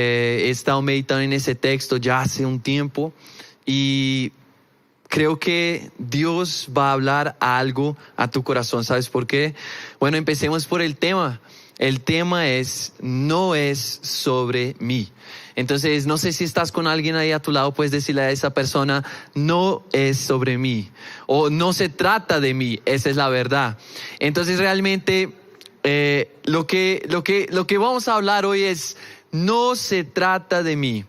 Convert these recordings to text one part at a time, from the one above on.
He estado meditando en ese texto ya hace un tiempo y creo que Dios va a hablar algo a tu corazón. ¿Sabes por qué? Bueno, empecemos por el tema. El tema no es sobre mí. Entonces, no sé si estás con alguien ahí a tu lado, puedes decirle a esa persona, no es sobre mí. O no se trata de mí, esa es la verdad. Entonces, realmente, lo que vamos a hablar hoy es, no se trata de mí.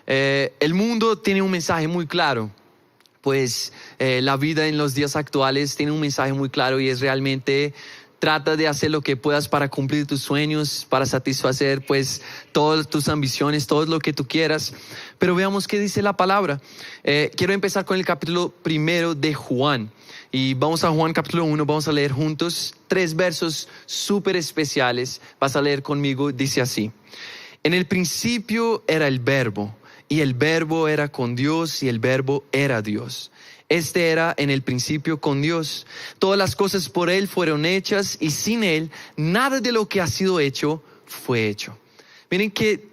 El mundo tiene un mensaje muy claro. Pues la vida en los días actuales tiene un mensaje muy claro y es realmente trata de hacer lo que puedas para cumplir tus sueños, para satisfacer pues todas tus ambiciones, todo lo que tú quieras. Pero veamos qué dice la palabra. Quiero empezar con el capítulo 1 de Juan. Y vamos a Juan capítulo 1, vamos a leer juntos 3 versos súper especiales. Vas a leer conmigo, dice así. En el principio era el Verbo, y el Verbo era con Dios, y el Verbo era Dios. Este era en el principio con Dios. Todas las cosas por Él fueron hechas, y sin Él, nada de lo que ha sido hecho fue hecho. Miren qué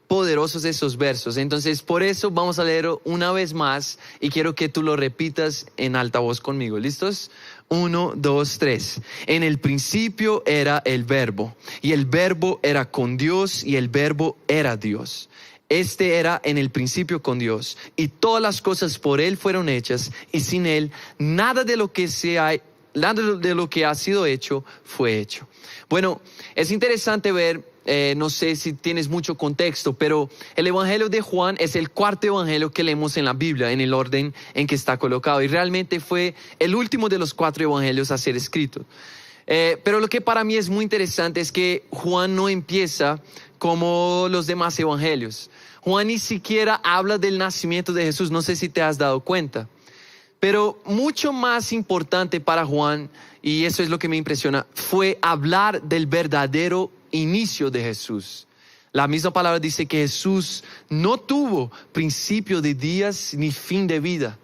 poderosos esos versos. Entonces, por eso vamos a leer una vez más, y quiero que tú lo repitas en alta voz conmigo. ¿Listos? 1, 2, 3. En el principio era el Verbo, y el Verbo era con Dios, y el Verbo era Dios. Este era en el principio con Dios, y todas las cosas por Él fueron hechas, y sin Él nada de lo que ha sido hecho fue hecho. Bueno, es interesante ver, no sé si tienes mucho contexto, pero el Evangelio de Juan es el 4º evangelio que leemos en la Biblia, en el orden en que está colocado, y realmente fue el último de los 4 evangelios a ser escrito. Pero lo que para mí es muy interesante es que Juan no empieza como los demás evangelios. Juan ni siquiera habla del nacimiento de Jesús, no sé si te has dado cuenta. Pero mucho más importante para Juan, y eso es lo que me impresiona, fue hablar del verdadero inicio de Jesús. La misma palabra dice que Jesús no tuvo principio de días ni fin de vida.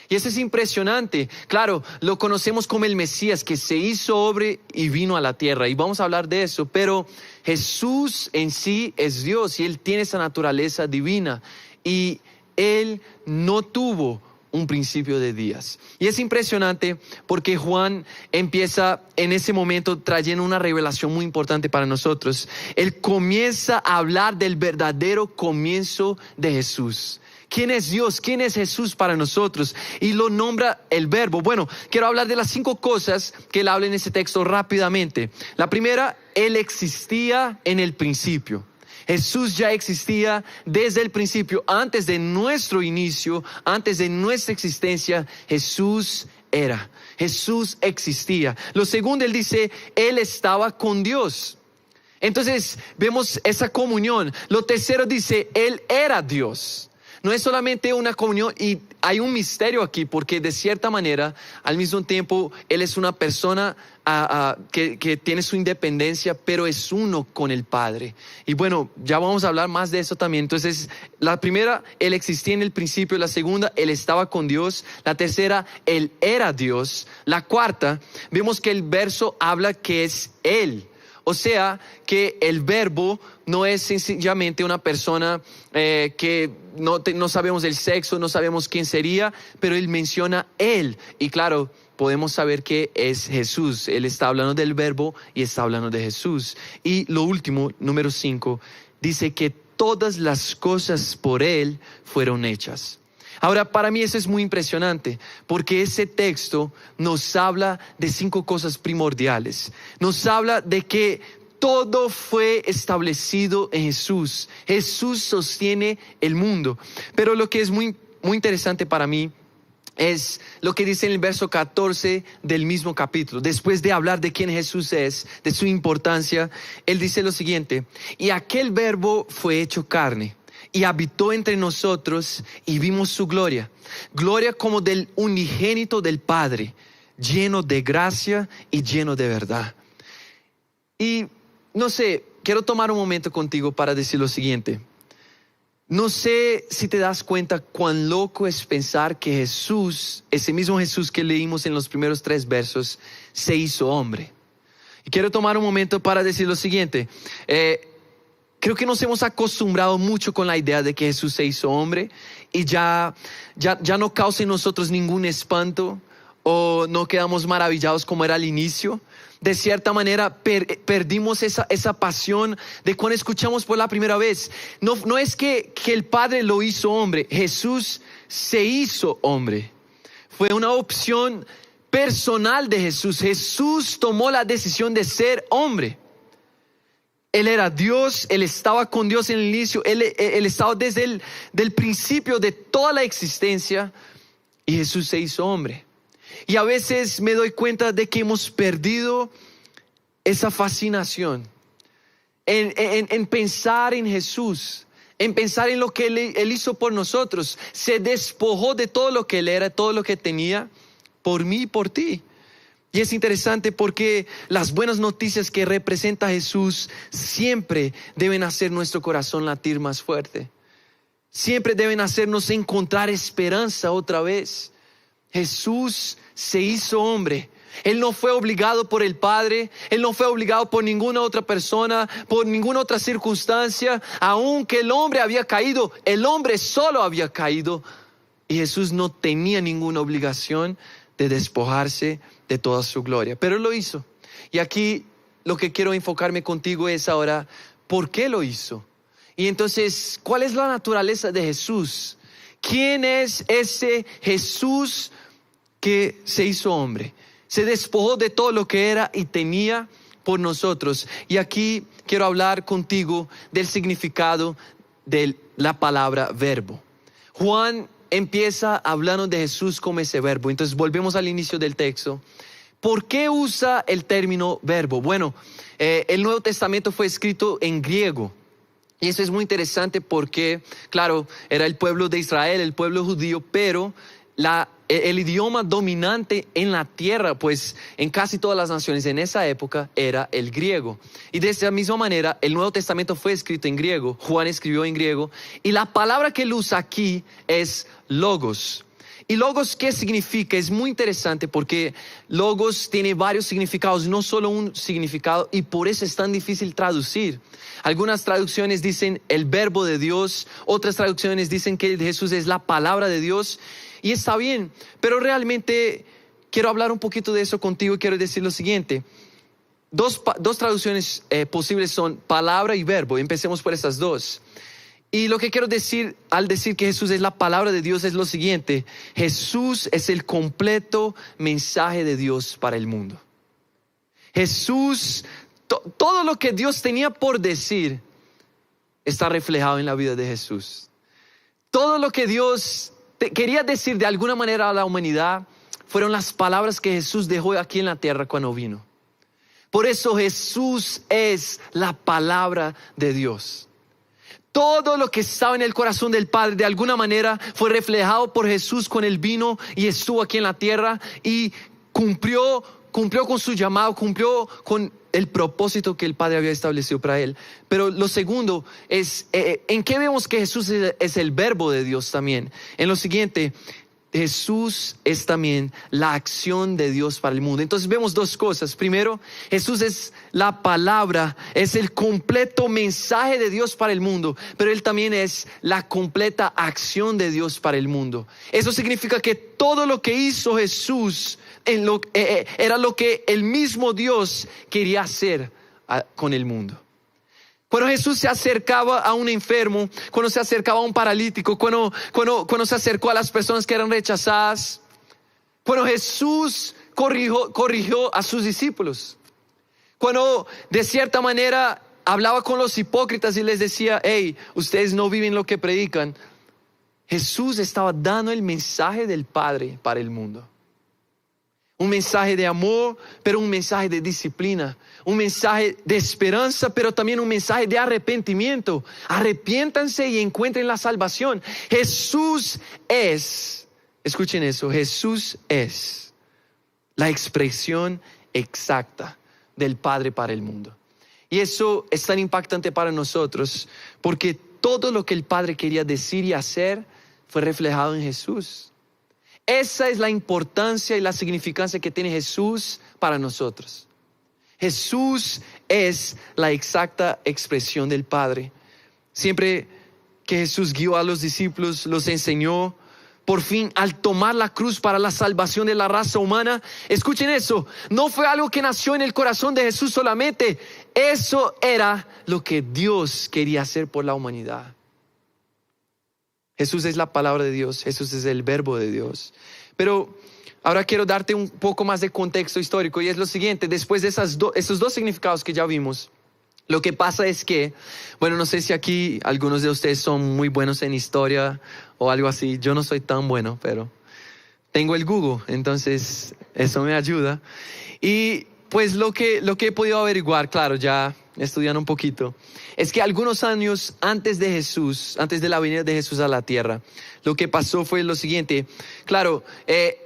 Y eso es impresionante. Claro, lo conocemos como el Mesías que se hizo hombre y vino a la tierra. Y vamos a hablar de eso. Pero Jesús en sí es Dios y Él tiene esa naturaleza divina. Y Él no tuvo un principio de días. Y es impresionante porque Juan empieza en ese momento trayendo una revelación muy importante para nosotros. Él comienza a hablar del verdadero comienzo de Jesús. ¿Quién es Dios? ¿Quién es Jesús para nosotros? Y lo nombra el Verbo. Bueno, quiero hablar de las 5 cosas que él habla en ese texto rápidamente. La primera, Él existía en el principio. Jesús ya existía desde el principio, antes de nuestro inicio, antes de nuestra existencia. Jesús era, Jesús existía. Lo segundo, él dice, Él estaba con Dios. Entonces vemos esa comunión. Lo tercero dice, Él era Dios. No es solamente una comunión, y hay un misterio aquí, porque de cierta manera, al mismo tiempo, Él es una persona que tiene su independencia, pero es uno con el Padre. Y bueno, ya vamos a hablar más de eso también. Entonces, la primera, Él existía en el principio. La segunda, Él estaba con Dios. La tercera, Él era Dios. La cuarta, vemos que el verso habla que es Él. O sea, que el Verbo no es sencillamente una persona que no sabemos el sexo, no sabemos quién sería, pero él menciona Él. Y claro, podemos saber que es Jesús. Él está hablando del Verbo y está hablando de Jesús. Y lo último, número 5, dice que todas las cosas por Él fueron hechas. Ahora, para mí eso es muy impresionante, porque ese texto nos habla de 5 cosas primordiales. Nos habla de que todo fue establecido en Jesús. Jesús sostiene el mundo. Pero lo que es muy, muy interesante para mí es lo que dice en el verso 14 del mismo capítulo. Después de hablar de quién Jesús es, de su importancia, él dice lo siguiente: y aquel Verbo fue hecho carne y habitó entre nosotros, y vimos su gloria, gloria como del unigénito del Padre, lleno de gracia y lleno de verdad. Y no sé, quiero tomar un momento contigo para decir lo siguiente. No sé si te das cuenta cuán loco es pensar que Jesús, ese mismo Jesús que leímos en los primeros 3 versos, se hizo hombre. Y quiero tomar un momento para decir lo siguiente. creo que nos hemos acostumbrado mucho con la idea de que Jesús se hizo hombre y ya no causa en nosotros ningún espanto o no quedamos maravillados como era al inicio. De cierta manera perdimos esa pasión de cuando escuchamos por la primera vez. No es que el Padre lo hizo hombre, Jesús se hizo hombre. Fue una opción personal de Jesús. Jesús tomó la decisión de ser hombre. Él era Dios, Él estaba con Dios en el inicio, Él estaba desde el principio de toda la existencia, y Jesús se hizo hombre. Y a veces me doy cuenta de que hemos perdido esa fascinación en pensar en Jesús, en pensar en lo que Él hizo por nosotros. Se despojó de todo lo que Él era, todo lo que tenía, por mí y por ti. Y es interesante porque las buenas noticias que representa Jesús siempre deben hacer nuestro corazón latir más fuerte. Siempre deben hacernos encontrar esperanza otra vez. Jesús se hizo hombre. Él no fue obligado por el Padre. Él no fue obligado por ninguna otra persona, por ninguna otra circunstancia. Aunque el hombre había caído, el hombre solo había caído. Y Jesús no tenía ninguna obligación de despojarse de toda su gloria. Pero Él lo hizo. Y aquí lo que quiero enfocarme contigo es ahora, ¿por qué lo hizo? Y entonces, ¿cuál es la naturaleza de Jesús? ¿Quién es ese Jesús que se hizo hombre? Se despojó de todo lo que era y tenía por nosotros. Y aquí quiero hablar contigo del significado de la palabra verbo. Juan empieza hablando de Jesús como ese verbo. Entonces volvemos al inicio del texto. ¿Por qué usa el término verbo? Bueno, el Nuevo Testamento fue escrito en griego. Y eso es muy interesante porque, claro, era el pueblo de Israel, el pueblo judío, pero el idioma dominante en la tierra, pues en casi todas las naciones en esa época, era el griego. Y de esa misma manera, el Nuevo Testamento fue escrito en griego, Juan escribió en griego, y la palabra que él usa aquí es logos. ¿Y logos qué significa? Es muy interesante porque logos tiene varios significados, no solo un significado, y por eso es tan difícil traducir. Algunas traducciones dicen el verbo de Dios, otras traducciones dicen que Jesús es la palabra de Dios, y está bien, pero realmente quiero hablar un poquito de eso contigo y quiero decir lo siguiente. Dos traducciones posibles son palabra y verbo. Empecemos por esas dos. Y lo que quiero decir al decir que Jesús es la palabra de Dios es lo siguiente: Jesús es el completo mensaje de Dios para el mundo. Jesús, todo lo que Dios tenía por decir está reflejado en la vida de Jesús. Todo lo que Dios quería decir de alguna manera a la humanidad fueron las palabras que Jesús dejó aquí en la tierra cuando vino. Por eso Jesús es la palabra de Dios. Todo lo que estaba en el corazón del Padre de alguna manera fue reflejado por Jesús cuando Él vino y estuvo aquí en la tierra y cumplió con su llamado, cumplió con el propósito que el Padre había establecido para Él. Pero lo segundo es, ¿en qué vemos que Jesús es el verbo de Dios también? En lo siguiente: Jesús es también la acción de Dios para el mundo. Entonces vemos dos cosas. Primero, Jesús es la palabra, es el completo mensaje de Dios para el mundo, pero Él también es la completa acción de Dios para el mundo. Eso significa que todo lo que hizo Jesús era lo que el mismo Dios quería hacer con el mundo. Cuando Jesús se acercaba a un enfermo, cuando se acercaba a un paralítico, cuando se acercó a las personas que eran rechazadas, cuando Jesús corrigió a sus discípulos, cuando de cierta manera hablaba con los hipócritas y les decía: hey, ustedes no viven lo que predican, Jesús estaba dando el mensaje del Padre para el mundo. Un mensaje de amor, pero un mensaje de disciplina. Un mensaje de esperanza, pero también un mensaje de arrepentimiento. Arrepiéntanse y encuentren la salvación. Jesús es, escuchen eso, Jesús es la expresión exacta del Padre para el mundo. Y eso es tan impactante para nosotros, porque todo lo que el Padre quería decir y hacer fue reflejado en Jesús. Esa es la importancia y la significancia que tiene Jesús para nosotros. Jesús es la exacta expresión del Padre siempre que Jesús guió a los discípulos, los enseñó. Por fin, al tomar la cruz para la salvación de la raza humana, escuchen eso, no fue algo que nació en el corazón de Jesús solamente. Eso era lo que Dios quería hacer por la humanidad. Jesús es la palabra de Dios, Jesús es el verbo de Dios. Pero ahora quiero darte un poco más de contexto histórico, y es lo siguiente: después de esos dos significados que ya vimos, lo que pasa es que, bueno, no sé si aquí algunos de ustedes son muy buenos en historia o algo así. Yo no soy tan bueno, pero tengo el Google, entonces eso me ayuda. Y pues lo que he podido averiguar, claro, ya estudiando un poquito, es que algunos años antes de Jesús, antes de la venida de Jesús a la tierra, lo que pasó fue lo siguiente. Claro,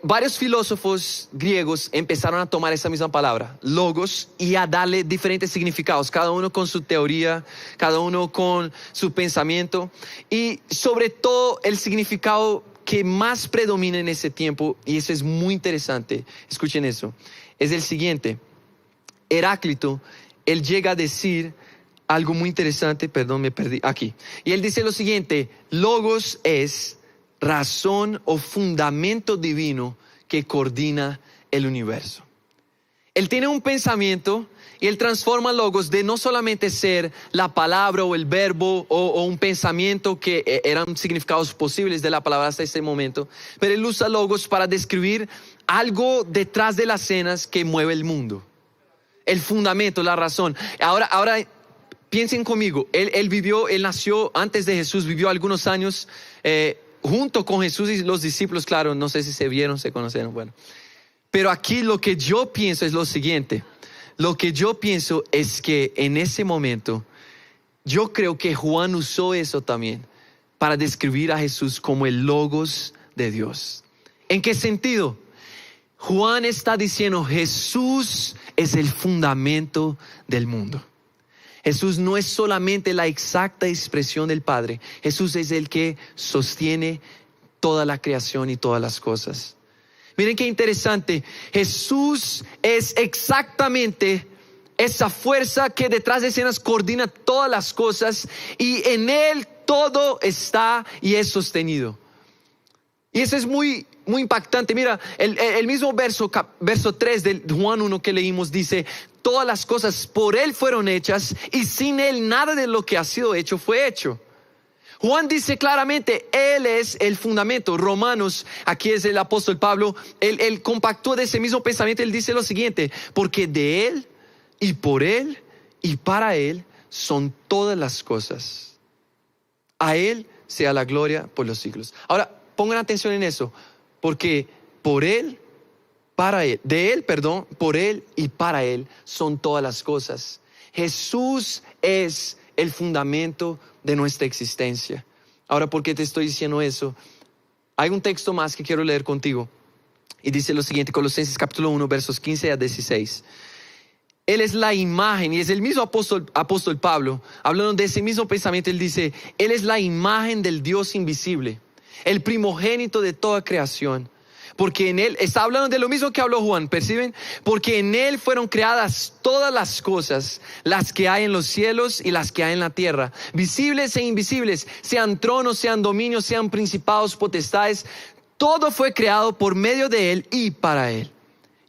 varios filósofos griegos empezaron a tomar esa misma palabra, logos, y a darle diferentes significados, cada uno con su teoría, cada uno con su pensamiento. Y sobre todo el significado que más predomina en ese tiempo, y eso es muy interesante, escuchen eso, es el siguiente. Heráclito, él llega a decir algo muy interesante, perdón, me perdí aquí. Y él dice lo siguiente: logos es razón o fundamento divino que coordina el universo. Él tiene un pensamiento y él transforma logos de no solamente ser la palabra o el verbo o un pensamiento que eran significados posibles de la palabra hasta ese momento, pero él usa logos para describir algo detrás de las escenas que mueve el mundo. El fundamento, la razón. Ahora piensen conmigo, él nació antes de Jesús, vivió algunos años junto con Jesús y los discípulos, claro, no sé si se vieron, se conocieron, bueno. Pero aquí lo que yo pienso es lo siguiente. Lo que yo pienso es que en ese momento, yo creo que Juan usó eso también para describir a Jesús como el logos de Dios. ¿En qué sentido? Juan está diciendo, Jesús es el fundamento del mundo. Jesús no es solamente la exacta expresión del Padre. Jesús es el que sostiene toda la creación y todas las cosas. Miren qué interesante. Jesús es exactamente esa fuerza que detrás de escenas coordina todas las cosas, y en Él todo está y es sostenido. Y eso es muy impactante. Mira, el mismo verso 3 de Juan 1 que leímos dice: todas las cosas por Él fueron hechas, y sin Él nada de lo que ha sido hecho fue hecho. Juan dice claramente, Él es el fundamento. Romanos, aquí es el apóstol Pablo, él compactó de ese mismo pensamiento. Él dice lo siguiente: porque de Él y por Él y para Él son todas las cosas. A Él sea la gloria por los siglos. Ahora, pongan atención en eso, porque por Él, para Él, de Él, perdón, por Él y para Él son todas las cosas. Jesús es el fundamento de nuestra existencia. Ahora, ¿por qué te estoy diciendo eso? Hay un texto más que quiero leer contigo, y dice lo siguiente, Colosenses capítulo 1, versos 15 a 16. Él es la imagen, y es el mismo apóstol Pablo, hablando de ese mismo pensamiento. Él dice, Él es la imagen del Dios invisible, el primogénito de toda creación. Porque en Él, está hablando de lo mismo que habló Juan, ¿perciben? Porque en Él fueron creadas todas las cosas, las que hay en los cielos y las que hay en la tierra, visibles e invisibles, sean tronos, sean dominios, sean principados, potestades. Todo fue creado por medio de Él y para Él.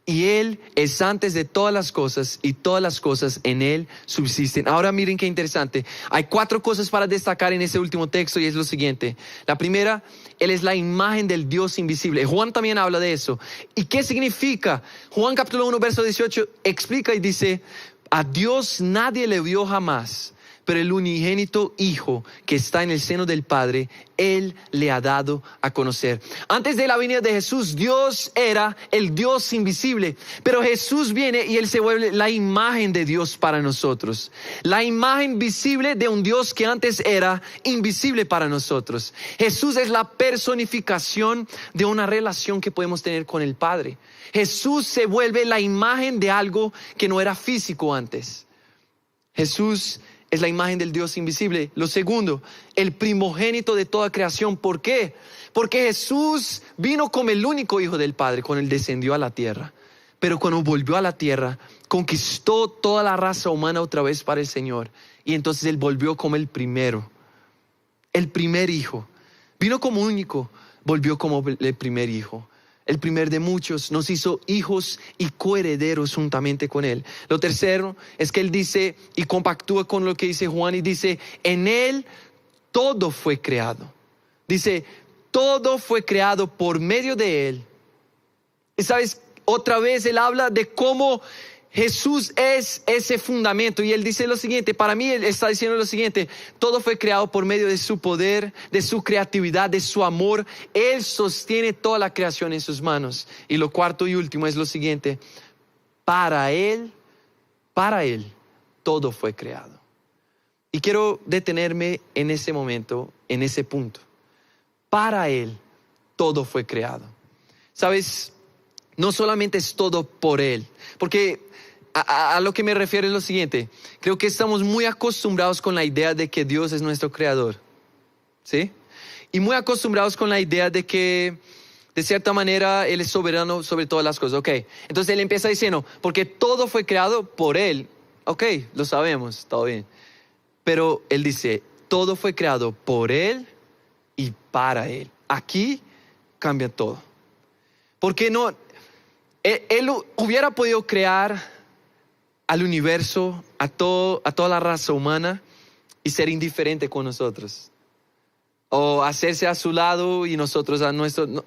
Y Él es antes de todas las cosas, y todas las cosas en Él subsisten. Ahora miren qué interesante. Hay 4 cosas para destacar en ese último texto, y es lo siguiente. La primera, Él es la imagen del Dios invisible. Juan también habla de eso. ¿Y qué significa? Juan capítulo 1, verso 18 explica y dice: a Dios nadie le vio jamás, pero el unigénito Hijo que está en el seno del Padre, Él le ha dado a conocer. Antes de la venida de Jesús, Dios era el Dios invisible, pero Jesús viene y Él se vuelve la imagen de Dios para nosotros. La imagen visible de un Dios que antes era invisible para nosotros. Jesús es la personificación de una relación que podemos tener con el Padre. Jesús se vuelve la imagen de algo que no era físico antes. Jesús es la imagen del Dios invisible. Lo segundo, el primogénito de toda creación. ¿Por qué? Porque Jesús vino como el único Hijo del Padre cuando Él descendió a la tierra. Pero cuando volvió a la tierra, conquistó toda la raza humana otra vez para el Señor. Y entonces Él volvió como el primero. el primer hijo. Vino como único, volvió como el primer hijo. El primer de muchos, nos hizo hijos y coherederos juntamente con Él. Lo tercero es que Él dice y compactúa con lo que dice Juan y dice, en Él todo fue creado. Dice, todo fue creado por medio de Él. Y sabes, otra vez Él habla de cómo Jesús es ese fundamento y Él dice lo siguiente, para mí Él está diciendo lo siguiente, todo fue creado por medio de su poder, de su creatividad, de su amor. Él sostiene toda la creación en sus manos. Y lo cuarto y último es lo siguiente, para Él, todo fue creado. Y quiero detenerme en ese momento, en ese punto. Para Él, todo fue creado. ¿Sabes? No solamente es todo por Él, porque a lo que me refiero es lo siguiente. Creo que estamos muy acostumbrados con la idea de que Dios es nuestro creador, ¿sí? Y muy acostumbrados con la idea de que, de cierta manera, Él es soberano sobre todas las cosas. Ok, entonces Él empieza diciendo, porque todo fue creado por Él. Ok, lo sabemos, todo bien. Pero Él dice, todo fue creado por Él y para Él. Aquí cambia todo. Porque no, Él hubiera podido crear al universo, a toda la raza humana y ser indiferente con nosotros. O hacerse a su lado y nosotros a nuestro,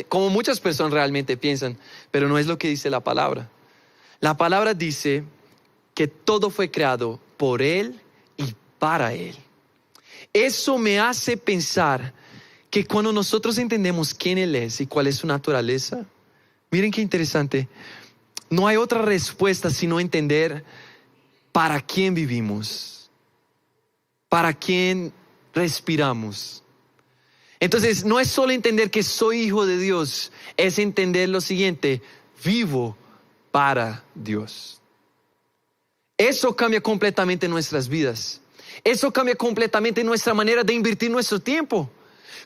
como muchas personas realmente piensan, pero no es lo que dice la palabra. La palabra dice que todo fue creado por Él y para Él. Eso me hace pensar que cuando nosotros entendemos quién Él es y cuál es su naturaleza, miren qué interesante. No hay otra respuesta sino entender para quién vivimos, para quién respiramos. Entonces no es solo entender que soy hijo de Dios, es entender lo siguiente, vivo para Dios. Eso cambia completamente nuestras vidas. Eso cambia completamente nuestra manera de invertir nuestro tiempo.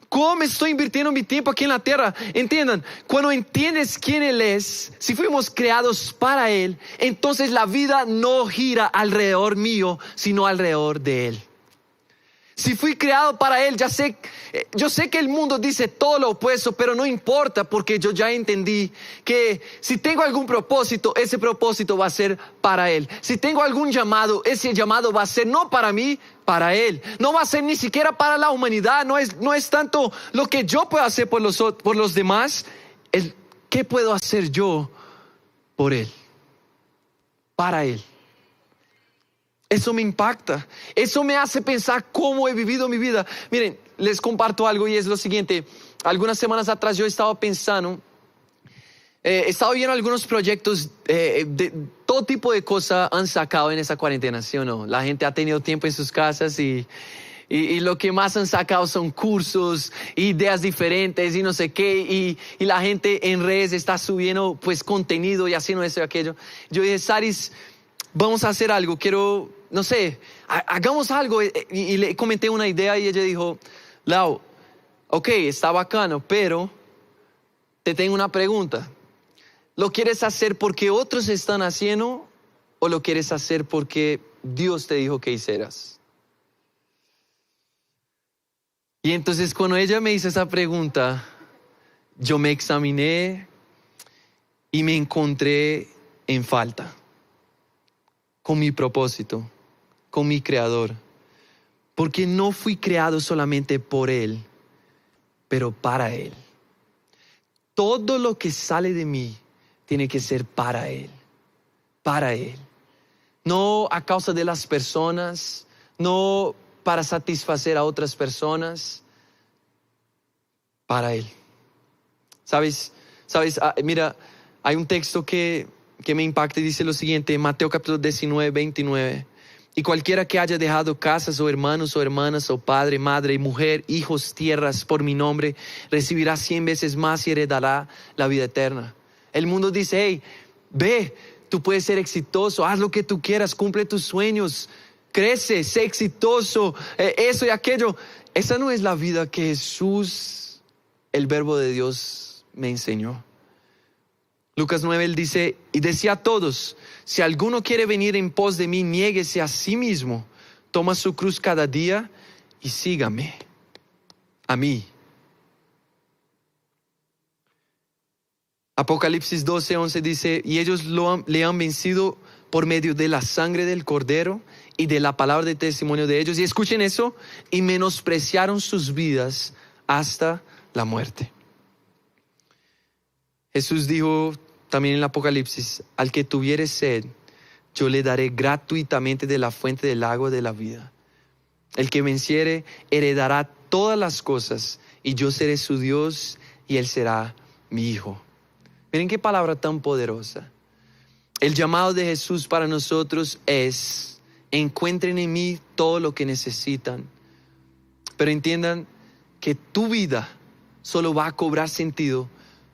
¿Cómo estoy invirtiendo mi tiempo aquí en la tierra? Entiendan, cuando entiendes quién Él es, si fuimos creados para Él, entonces la vida no gira alrededor mío, sino alrededor de Él. Si fui creado para Él, yo sé que el mundo dice todo lo opuesto, pero no importa porque yo ya entendí que si tengo algún propósito, ese propósito va a ser para Él. Si tengo algún llamado, ese llamado va a ser no para mí, para Él. No va a ser ni siquiera para la humanidad, no es tanto lo que yo puedo hacer por los demás, ¿qué puedo hacer yo por Él? Para Él. Eso me impacta, eso me hace pensar cómo he vivido mi vida. Miren, les comparto algo y es lo siguiente. Algunas semanas atrás yo estaba pensando, estaba viendo algunos proyectos de todo tipo de cosas han sacado en esa cuarentena, ¿sí o no? La gente ha tenido tiempo en sus casas y lo que más han sacado son cursos, ideas diferentes y no sé qué. Y la gente en redes está subiendo pues contenido y haciendo eso y aquello. Yo dije, Saris, vamos a hacer algo, no sé, hagamos algo. Y le comenté una idea y ella dijo, Lau, ok, está bacano, pero te tengo una pregunta. ¿Lo quieres hacer porque otros están haciendo o lo quieres hacer porque Dios te dijo que hicieras? Y entonces cuando ella me hizo esa pregunta, yo me examiné y me encontré en falta con mi propósito, con mi creador, porque no fui creado solamente por Él, pero para Él. Todo lo que sale de mí tiene que ser para Él, no a causa de las personas, no para satisfacer a otras personas, para Él. ¿Sabes? Mira, hay un texto que me impacta y dice lo siguiente, Mateo capítulo 19, 29. Y cualquiera que haya dejado casas o hermanos o hermanas o padre, madre, mujer, hijos, tierras por mi nombre, recibirá 100 veces más y heredará la vida eterna. El mundo dice, hey, ve, tú puedes ser exitoso, haz lo que tú quieras, cumple tus sueños, crece, sé exitoso, eso y aquello. Esa no es la vida que Jesús, el verbo de Dios, me enseñó. Lucas 9, él dice, y decía a todos, si alguno quiere venir en pos de mí, niéguese a sí mismo, toma su cruz cada día y sígame. a mí. Apocalipsis 12:11 dice, y ellos le han vencido por medio de la sangre del Cordero y de la palabra de testimonio de ellos. Y escuchen eso, y menospreciaron sus vidas hasta la muerte. Jesús dijo también en el Apocalipsis, al que tuviere sed, yo le daré gratuitamente de la fuente del agua de la vida. El que venciere heredará todas las cosas, y yo seré su Dios y él será mi hijo. Miren qué palabra tan poderosa. El llamado de Jesús para nosotros es, encuentren en mí todo lo que necesitan. Pero entiendan que tu vida solo va a cobrar sentido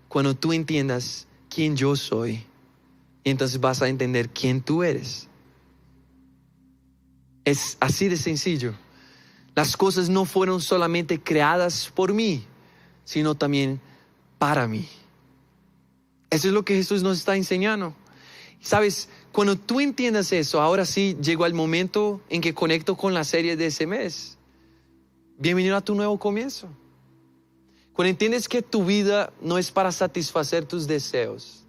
cuando tú entiendas quién yo soy. Y entonces vas a entender quién tú eres. Es así de sencillo. Las cosas no fueron solamente creadas por mí, sino también para mí. Eso es lo que Jesús nos está enseñando. Sabes, cuando tú entiendas eso, ahora sí llegó el momento en que conecto con la serie de ese mes. Bienvenido a tu nuevo comienzo. Cuando entiendes que tu vida no es para satisfacer tus deseos,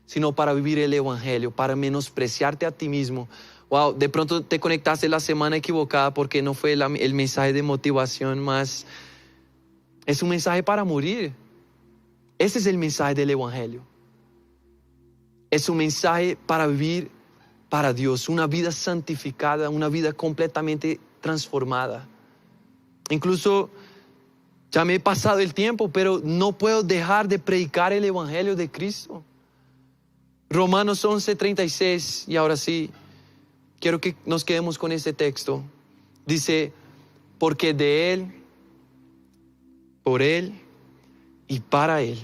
sino para vivir el evangelio, para menospreciarte a ti mismo. Wow, de pronto te conectaste la semana equivocada porque no fue el mensaje de motivación más. Es un mensaje para morir. Ese es el mensaje del evangelio. Es un mensaje para vivir para Dios, una vida santificada, una vida completamente transformada. Incluso ya me he pasado el tiempo, pero no puedo dejar de predicar el evangelio de Cristo. Romanos 11:36, y ahora sí, quiero que nos quedemos con este texto. Dice, porque de Él, por Él y para Él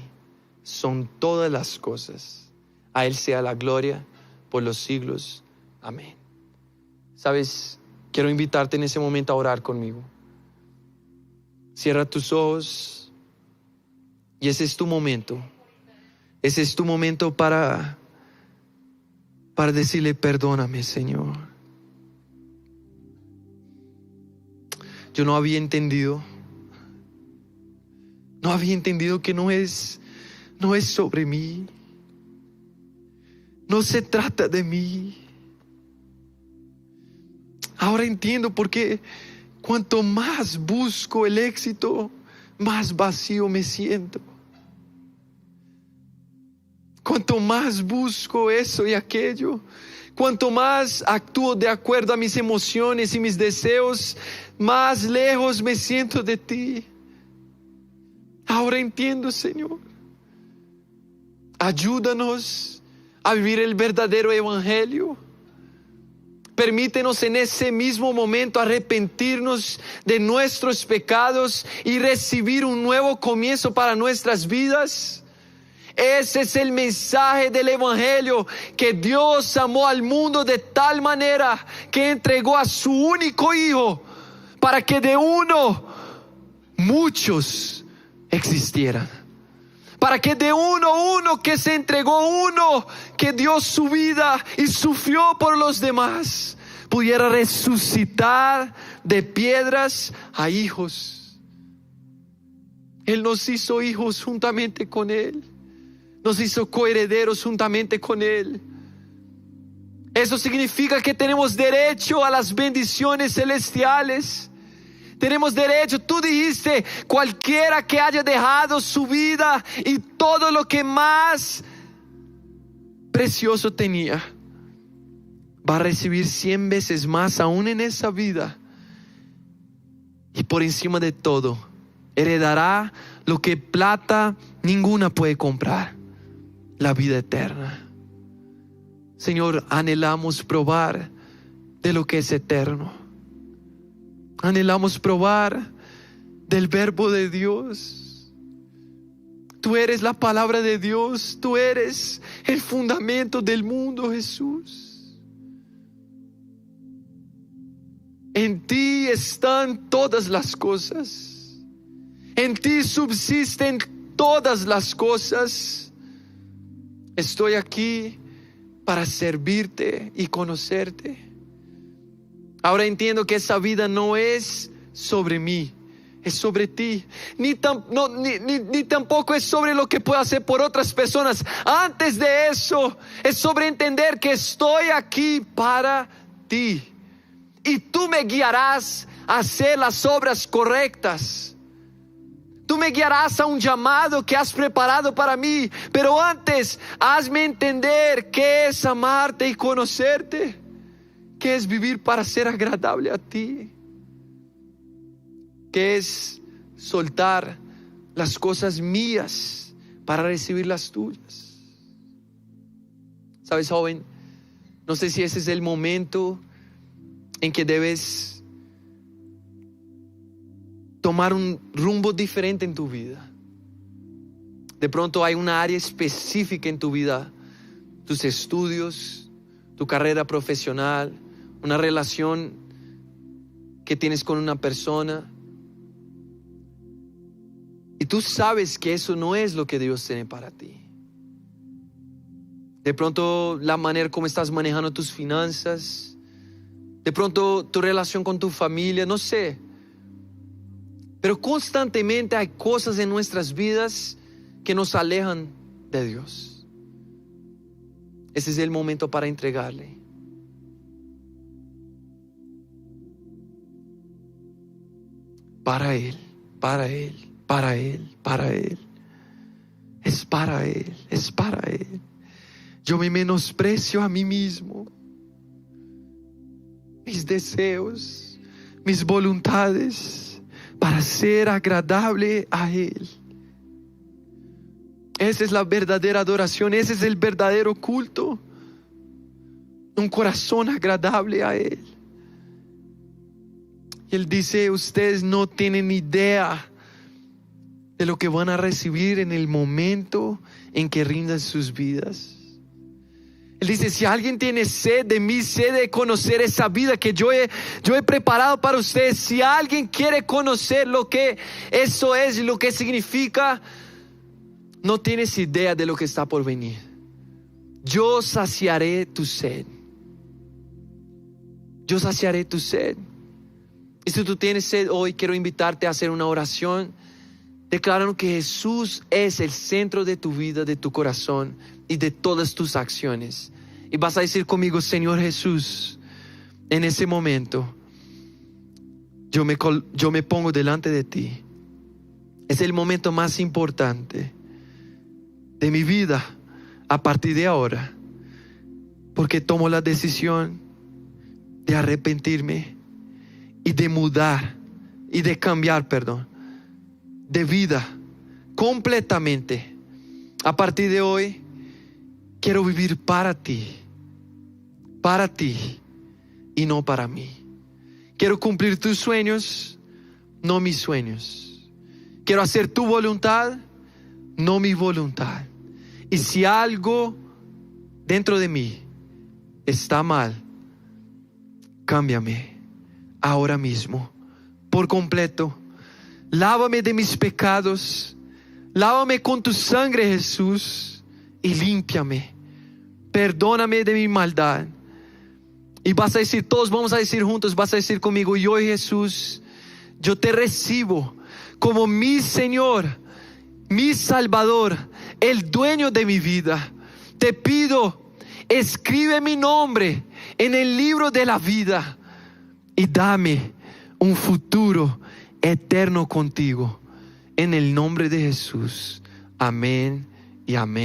son todas las cosas. A Él sea la gloria por los siglos. Amén. Sabes, quiero invitarte en ese momento a orar conmigo. Cierra tus ojos y ese es tu momento. Ese es tu momento para decirle, perdóname, Señor. Yo no había entendido que no es sobre mí. No se trata de mí. Ahora entiendo por qué cuanto más busco el éxito, más vacío me siento. Cuanto más busco eso y aquello, cuanto más actúo de acuerdo a mis emociones y mis deseos, más lejos me siento de ti. Ahora entiendo, Señor. Ayúdanos a vivir el verdadero evangelio. Permítenos en ese mismo momento arrepentirnos de nuestros pecados y recibir un nuevo comienzo para nuestras vidas. Ese es el mensaje del evangelio, que Dios amó al mundo de tal manera que entregó a su único hijo para que de uno muchos existieran. Para que de uno que se entregó, uno que dio su vida y sufrió por los demás, pudiera resucitar de piedras a hijos. Él nos hizo hijos juntamente con Él. Nos hizo coherederos juntamente con Él. Eso significa que tenemos derecho a las bendiciones celestiales. Tenemos derecho. Tú dijiste, cualquiera que haya dejado su vida y todo lo que más precioso tenía, va a recibir 100 veces más aún en esa vida. Y por encima de todo, heredará lo que plata ninguna puede comprar: la vida eterna. Señor, anhelamos probar de lo que es eterno. Anhelamos probar del verbo de Dios. Tú eres la palabra de Dios. Tú eres el fundamento del mundo, Jesús. En ti están todas las cosas. En ti subsisten todas las cosas. Estoy aquí para servirte y conocerte. Ahora entiendo que esa vida no es sobre mí. es sobre ti, ni tampoco es sobre lo que puedo hacer por otras personas. Antes de eso, es sobre entender que estoy aquí para ti. Y tú me guiarás a hacer las obras correctas. Tú me guiarás a un llamado que has preparado para mí. Pero antes, hazme entender qué es amarte y conocerte. Qué es vivir para ser agradable a ti. Qué es soltar las cosas mías para recibir las tuyas. Sabes, joven, no sé si ese es el momento en que debes tomar un rumbo diferente en tu vida. De pronto hay una área específica en tu vida, tus estudios, tu carrera profesional, una relación que tienes con una persona, y tú sabes que eso no es lo que Dios tiene para ti. De pronto la manera como estás manejando tus finanzas, de pronto tu relación con tu familia, no sé. Pero constantemente hay cosas en nuestras vidas que nos alejan de Dios. Ese es el momento para entregarle. Para Él, para Él, para Él, para Él. Es para Él, es para Él. Yo me menosprecio a mí mismo. Mis deseos, mis voluntades, para ser agradable a Él. Esa es la verdadera adoración, ese es el verdadero culto. Un corazón agradable a Él. Y Él dice, ustedes no tienen idea de lo que van a recibir en el momento en que rindan sus vidas. Él dice, si alguien tiene sed de mí, sed de conocer esa vida que yo he preparado para ustedes. Si alguien quiere conocer lo que eso es y lo que significa, no tienes idea de lo que está por venir. Yo saciaré tu sed. Yo saciaré tu sed. Y si tú tienes sed hoy, quiero invitarte a hacer una oración declarando que Jesús es el centro de tu vida, de tu corazón y de todas tus acciones. Y vas a decir conmigo, Señor Jesús, en ese momento yo me pongo delante de ti. Es el momento más importante de mi vida a partir de ahora, porque tomo la decisión de arrepentirme y de mudar y de cambiar, de vida completamente. A partir de hoy quiero vivir para ti y no para mí. Quiero cumplir tus sueños, no mis sueños. Quiero hacer tu voluntad, no mi voluntad. Y si algo dentro de mí está mal, cámbiame ahora mismo, por completo. Lávame de mis pecados, lávame con tu sangre, Jesús, y límpiame. Perdóname de mi maldad. Y vas a decir, todos vamos a decir juntos, vas a decir conmigo, y hoy, Jesús, yo te recibo como mi Señor, mi Salvador, el dueño de mi vida. Te pido, escribe mi nombre en el libro de la vida y dame un futuro eterno contigo. En el nombre de Jesús. Amén y amén.